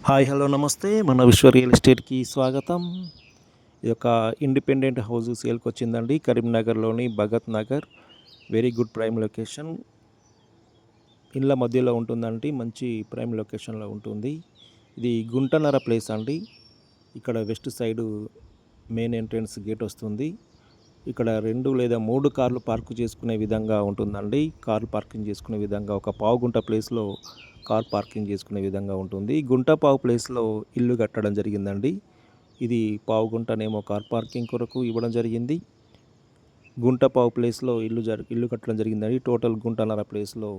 Hi hello నమస్తే మన విశ్వ రియల్ ఎస్టేట్కి స్వాగతం. ఇది ఒక ఇండిపెండెంట్ హౌస్ సేల్కి వచ్చిందండి. కరీంనగర్లోని Bhagat Nagar, very good prime location. ఇళ్ళ మధ్యలో ఉంటుందండి, మంచి ప్రైమ్ లొకేషన్లో ఉంటుంది. ఇది గుంటనర ప్లేస్ అండి. ఇక్కడ west side main entrance gate వస్తుంది. ఇక్కడ 2 లేదా 3 కార్లు పార్క్ చేసుకునే విధంగా ఉంటుందండి. కార్లు పార్కింగ్ చేసుకునే విధంగా ఒక పావుగుంట ప్లేస్లో కార్ పార్కింగ్ చేసుకునే విధంగా ఉంటుంది. గుంటపావు ప్లేస్లో ఇల్లు కట్టడం జరిగిందండి. ఇది పావుగుంటనేమో కార్ పార్కింగ్ కొరకు ఇవ్వడం జరిగింది. గుంటపావు ప్లేస్లో ఇల్లు కట్టడం జరిగిందండి. టోటల్ గుంటన్నర ప్లేస్లో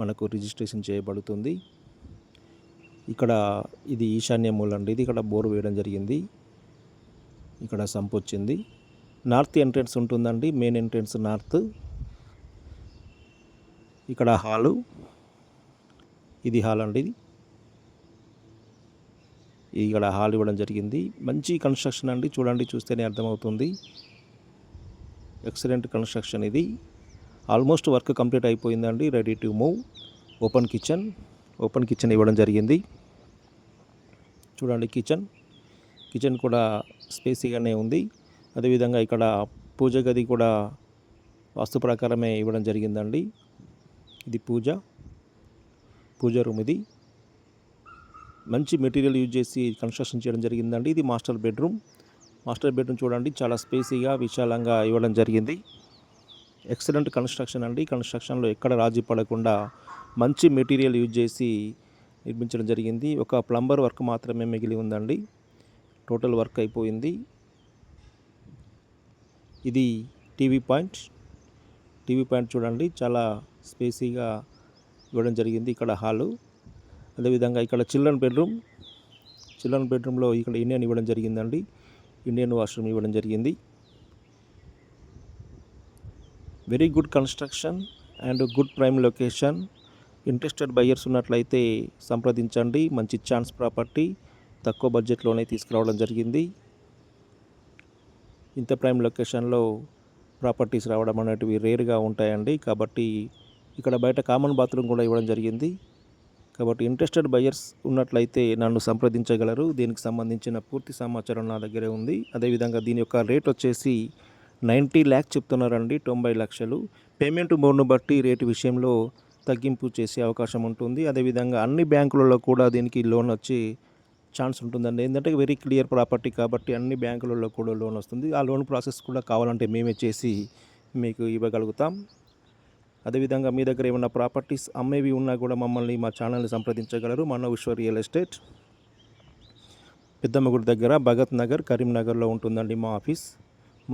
మనకు రిజిస్ట్రేషన్ చేయబడుతుంది. ఇక్కడ ఇది ఈశాన్య మూల అండి. ఇది ఇక్కడ బోర్ వేయడం జరిగింది. ఇక్కడ సంప్ వచ్చింది. నార్త్ ఎంట్రన్స్ ఉంటుందండి. Main entrance north. ఇక్కడ హాలు, ఇది హాల్ అండి. ఇక్కడ హాల్ ఇవ్వడం జరిగింది. మంచి కన్స్ట్రక్షన్ అండి, చూడండి, చూస్తేనే అర్థమవుతుంది. ఎక్సలెంట్ కన్స్ట్రక్షన్ ఇది. ఆల్మోస్ట్ వర్క్ కంప్లీట్ అయిపోయిందండి, ready to move. Open kitchen ఇవ్వడం జరిగింది. చూడండి, కిచెన్ కూడా స్పేసీగానే ఉంది. అదేవిధంగా ఇక్కడ పూజ గది కూడా వాస్తు ప్రకారమే ఇవ్వడం జరిగిందండి. ఇది పూజ రూమ్. ఇది మంచి మెటీరియల్ యూజ్ చేసి కన్స్ట్రక్షన్ చేయడం జరిగిందండి. ఇది మాస్టర్ బెడ్రూమ్ చూడండి, చాలా స్పేసీగా విశాలంగా ఇవ్వడం జరిగింది. ఎక్సలెంట్ కన్స్ట్రక్షన్ అండి. కన్స్ట్రక్షన్లో ఎక్కడ రాజీ పడకుండా మంచి మెటీరియల్ యూజ్ చేసి నిర్మించడం జరిగింది. ఒక ప్లంబర్ వర్క్ మాత్రమే మిగిలి ఉందండి, టోటల్ వర్క్ అయిపోయింది. ఇది టీవీ పాయింట్ చూడండి, చాలా స్పేసీగా ఇవ్వడం జరిగింది. ఇక్కడ హాలు, అదేవిధంగా ఇక్కడ చిల్డ్రన్ బెడ్రూమ్లో ఇక్కడ ఇండియన్ ఇవ్వడం జరిగిందండి. ఇండియన్ వాష్రూమ్ ఇవ్వడం జరిగింది. Very good construction and good prime location. Interested buyers ఉన్నట్లయితే సంప్రదించండి. మంచి ఛాన్స్ ప్రాపర్టీ, తక్కువ బడ్జెట్లోనే తీసుకురావడం జరిగింది. ఇంత ప్రైమ్ లొకేషన్లో ప్రాపర్టీస్ రావడం అనేటివి రేర్గా ఉంటాయండి. కాబట్టి ఇక్కడ బయట కామన్ బాత్రూమ్ కూడా ఇవ్వడం జరిగింది. కాబట్టి ఇంట్రెస్టెడ్ బయ్యర్స్ ఉన్నట్లయితే నన్ను సంప్రదించగలరు. దీనికి సంబంధించిన పూర్తి సమాచారం నా దగ్గరే ఉంది. అదేవిధంగా దీని యొక్క రేట్ వచ్చేసి 90 lakhs చెప్తున్నారండి, 90 లక్షలు. పేమెంట్ మోడ్ను బట్టి రేటు విషయంలో తగ్గింపు చేసే అవకాశం ఉంటుంది. అదేవిధంగా అన్ని బ్యాంకులలో కూడా దీనికి లోన్ వచ్చే ఛాన్స్ ఉంటుందండి. ఏంటంటే వెరీ క్లియర్ ప్రాపర్టీ కాబట్టి అన్ని బ్యాంకులలో కూడా లోన్ వస్తుంది. ఆ లోన్ ప్రాసెస్ కూడా కావాలంటే మేమే చేసి మీకు ఇవ్వగలుగుతాం. అదేవిధంగా మీ దగ్గర ఏమైనా ప్రాపర్టీస్ అమ్మేవి ఉన్నా కూడా మమ్మల్ని, మా ఛానల్ని సంప్రదించగలరు. మన విశ్వ రియల్ ఎస్టేట్ పెద్దమ్మగుడి దగ్గర భగత్ నగర్, కరీంనగర్లో ఉంటుందండి మా ఆఫీస్.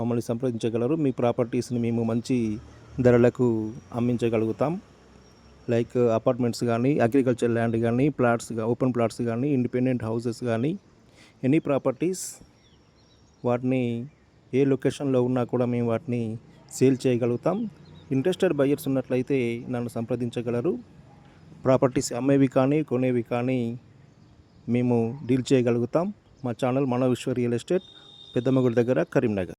మమ్మల్ని సంప్రదించగలరు. మీ ప్రాపర్టీస్ని మేము మంచి ధరలకు అమ్మించగలుగుతాం. లైక్ అపార్ట్మెంట్స్ కానీ, అగ్రికల్చర్ ల్యాండ్ కానీ, ఓపెన్ ప్లాట్స్ కానీ, ఇండిపెండెంట్ హౌసెస్ కానీ, ఎనీ ప్రాపర్టీస్, వాటిని ఏ లొకేషన్లో ఉన్నా కూడా మేము వాటిని సేల్ చేయగలుగుతాం. ఇంట్రెస్టెడ్ బయ్యర్స్ ఉన్నట్లయితే నన్ను సంప్రదించగలరు. ప్రాపర్టీస్ అమ్మేవి కానీ, కొనేవి కానీ మేము డీల్ చేయగలుగుతాం. మా ఛానల్ మన విశ్వ రియల్ ఎస్టేట్, పెద్దమ్మగుడి దగ్గర, కరీంనగర్.